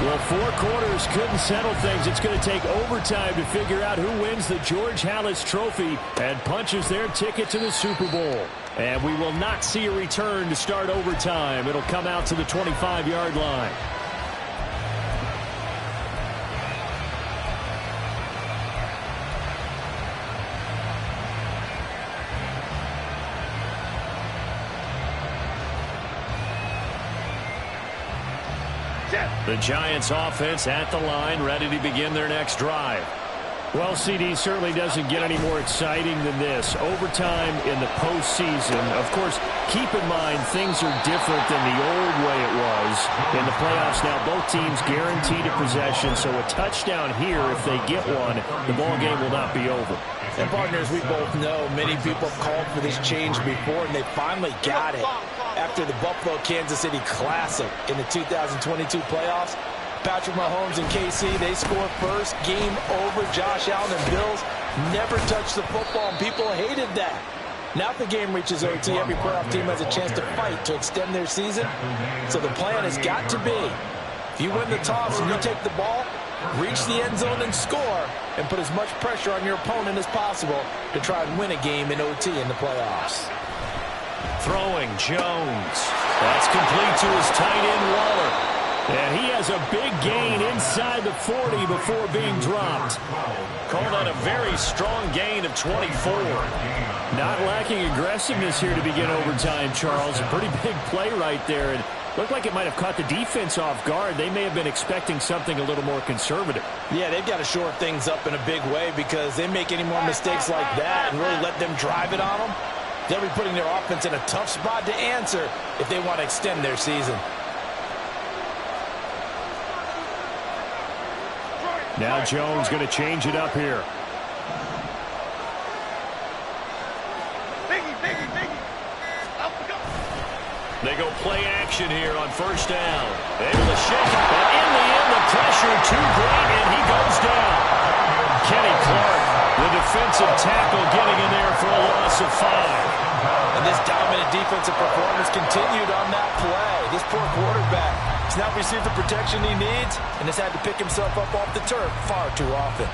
Well, 4 quarters couldn't settle things. It's going to take overtime to figure out who wins the George Halas Trophy and punches their ticket to the Super Bowl. And we will not see a return to start overtime. It'll come out to the 25-yard line. The Giants offense at the line, ready to begin their next drive. Well, CD certainly doesn't get any more exciting than this. Overtime in the postseason. Of course, keep in mind things are different than the old way it was. In the playoffs now, both teams guaranteed a possession, so a touchdown here, if they get one, the ball game will not be over. And partners, we both know many people have called for this change before, and they finally got it. After the Buffalo-Kansas City Classic in the 2022 playoffs, Patrick Mahomes and KC, they score first. Game over. Josh Allen and Bills never touched the football, and people hated that. Now if the game reaches OT, every playoff team has a chance to fight to extend their season. So the plan has got to be, if you win the toss and you take the ball, reach the end zone and score, and put as much pressure on your opponent as possible to try and win a game in OT in the playoffs. Throwing Jones. That's complete to his tight end Waller. And he has a big gain inside the 40 before being dropped. Called on a very strong gain of 24. Not lacking aggressiveness here to begin overtime, Charles. A pretty big play right there. And looked like it might have caught the defense off guard. They may have been expecting something a little more conservative. Yeah, they've got to shore things up in a big way, because they make any more mistakes like that and really let them drive it on them, they'll be putting their offense in a tough spot to answer if they want to extend their season. Now Jones going to change it up here. They go play action here on first down. Able to shake it, but in the end, the pressure too great, and he goes down. Kenny Clark, the defensive tackle, getting in there for a loss of 5. And this dominant defensive performance continued on that play. This poor quarterback has not received the protection he needs and has had to pick himself up off the turf far too often.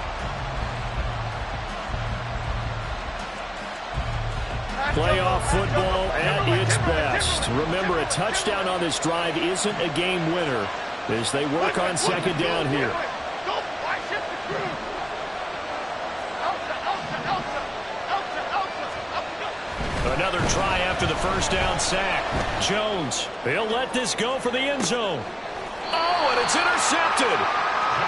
Playoff football at its best. Remember, a touchdown on this drive isn't a game winner as they work on second down here. Another try after the first down sack. Jones, he'll let this go for the end zone. Oh, and it's intercepted.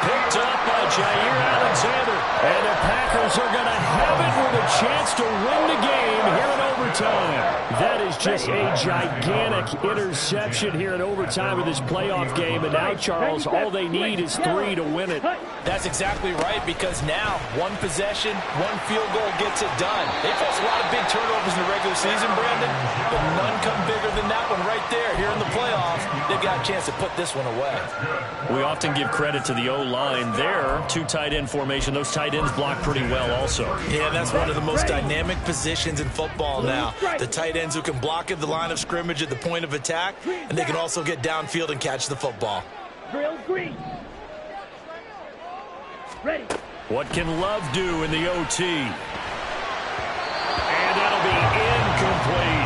Picked up by Jair Alexander. And the Packers are going to have it with a chance to win the game here in overtime. That is just a gigantic interception here in overtime of this playoff game. And now, Charles, all they need is 3 to win it. That's exactly right, because now one possession, one field goal gets it done. They faced a lot of big turnovers in the regular season, Brandon, but none come bigger than that one right there. Here in the playoffs, they've got a chance to put this one away. We often give credit to the O-line there. 2 tight end formation. Those tight ends block pretty well also. Yeah, that's one of the most dynamic positions in football now. The tight ends who can block at the line of scrimmage at the point of attack, and they can also get downfield and catch the football. Drill green. Ready. What can Love do in the OT? And that'll be incomplete.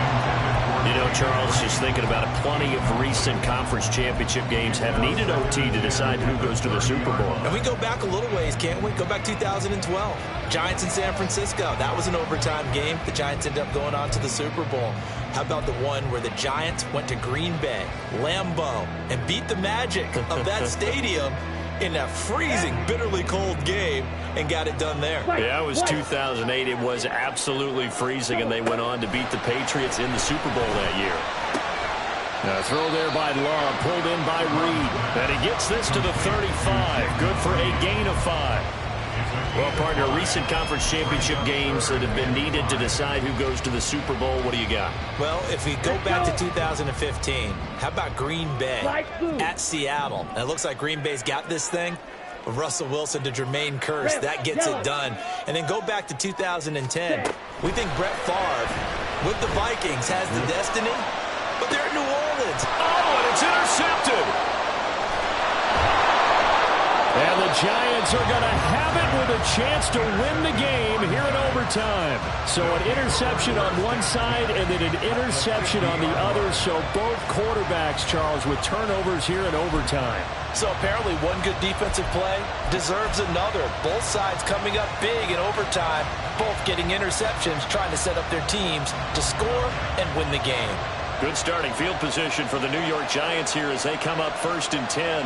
You know, Charles, just thinking about it, plenty of recent conference championship games have needed OT to decide who goes to the Super Bowl. And we go back a little ways, can't we? Go back 2012. Giants in San Francisco. That was an overtime game. The Giants ended up going on to the Super Bowl. How about the one where the Giants went to Green Bay, Lambeau, and beat the magic of that stadium in that freezing, bitterly cold game and got it done there. Yeah, it was 2008. It was absolutely freezing, and they went on to beat the Patriots in the Super Bowl that year. Throw there by Love, pulled in by Reed. And he gets this to the 35. Good for a gain of 5. Well, partner, recent conference championship games that have been needed to decide who goes to the Super Bowl. What do you got? Well, if we go back to 2015, how about Green Bay at Seattle? And it looks like Green Bay's got this thing. Russell Wilson to Jermaine Kearse, that gets it done. And then go back to 2010. We think Brett Favre with the Vikings has the destiny, but they're in New Orleans. Oh, and it's intercepted. And the Giants are going to have it with a chance to win the game here in overtime. So an interception on one side and then an interception on the other. So both quarterbacks, Charles, with turnovers here in overtime. So apparently one good defensive play deserves another. Both sides coming up big in overtime, both getting interceptions, trying to set up their teams to score and win the game. Good starting field position for the New York Giants here as they come up 1st and 10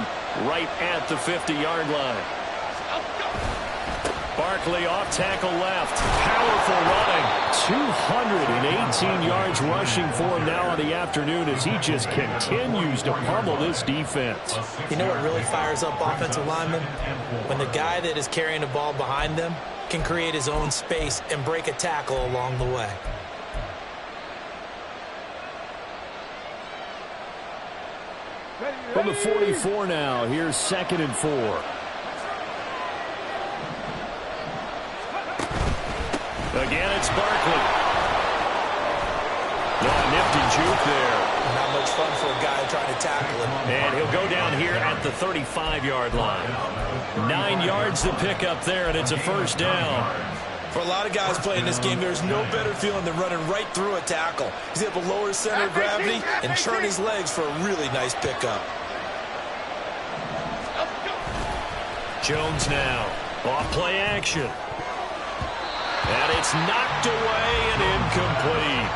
right at the 50-yard line. Barkley off tackle left. Powerful running. 218 yards rushing for him now on the afternoon as he just continues to pummel this defense. You know what really fires up offensive linemen? When the guy that is carrying the ball behind them can create his own space and break a tackle along the way. From the 44 now, here's 2nd and 4. Again, it's Barkley. Nifty juke there. Not much fun for a guy trying to tackle him. And he'll go down here at the 35-yard line. 9 yards to pick up there, and it's a 1st down. For a lot of guys playing this game, there's no better feeling than running right through a tackle. He's able to lower his center of gravity and churn his legs for a really nice pickup. Jones now. Off play action. And it's knocked away and incomplete.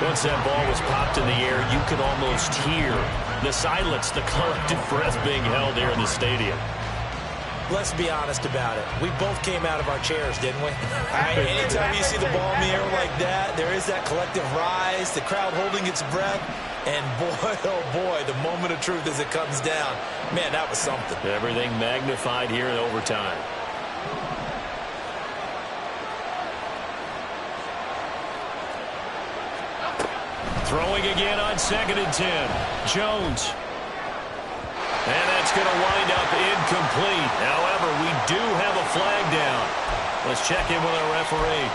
Once that ball was popped in the air, you could almost hear the silence, the collective breath being held here in the stadium. Let's be honest about it. We both came out of our chairs, didn't we? Anytime you see the ball in the air like that, there is that collective rise, the crowd holding its breath, and boy, oh boy, the moment of truth as it comes down. Man, that was something. Everything magnified here in overtime. Throwing again on 2nd and 10. Jones. And that's going to wind up incomplete. However, we do have a flag down. Let's check in with our referee.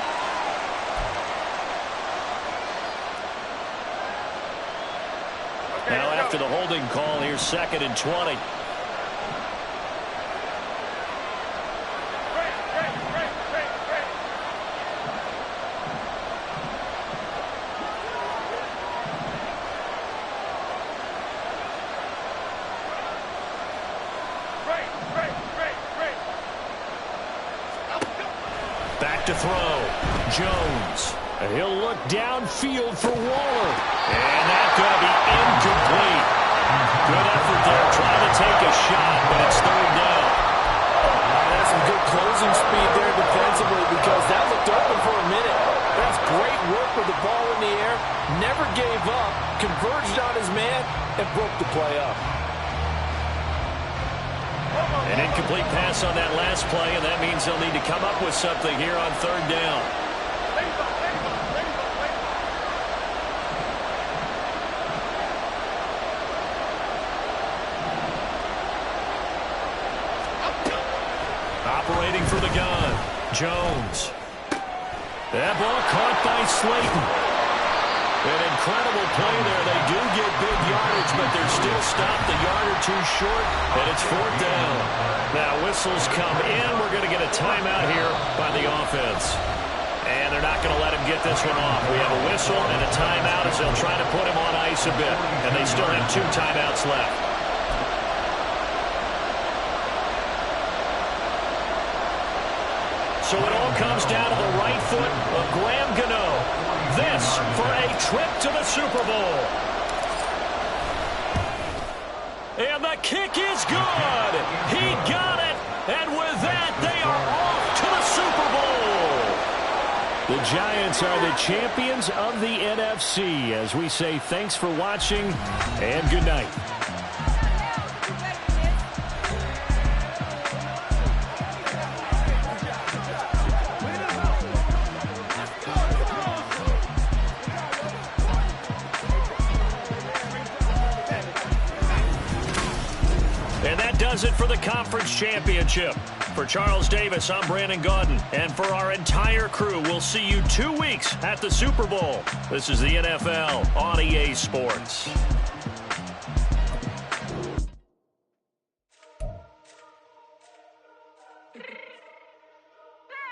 Now after the holding call, here's 2nd and 20. Back to throw. Jones. He'll look downfield for Waller. And that's going to be incomplete. Good effort there trying to take a shot, but it's 3rd down. That's some good closing speed there defensively because that looked open for a minute. That's great work with the ball in the air. Never gave up. Converged on his man and broke the play up. An incomplete pass on that last play, and that means they'll need to come up with something here on 3rd down. Operating for the gun, Jones. That ball caught by Slayton. An incredible play there. They do get big yardage, but they're still stopped a yard or two short, and it's 4th down. Now whistles come in. We're going to get a timeout here by the offense. And they're not going to let him get this one off. We have a whistle and a timeout as they'll try to put him on ice a bit. And they still have 2 timeouts left. So it all comes down to the right foot of Graham Gano. This for a trip to the Super Bowl. And the kick is good. He Giants are the champions of the NFC. As we say, thanks for watching and good night. And that does it for the conference championship. For Charles Davis, I'm Brandon Gaudin. And for our entire crew, we'll see you 2 weeks at the Super Bowl. This is the NFL on EA Sports.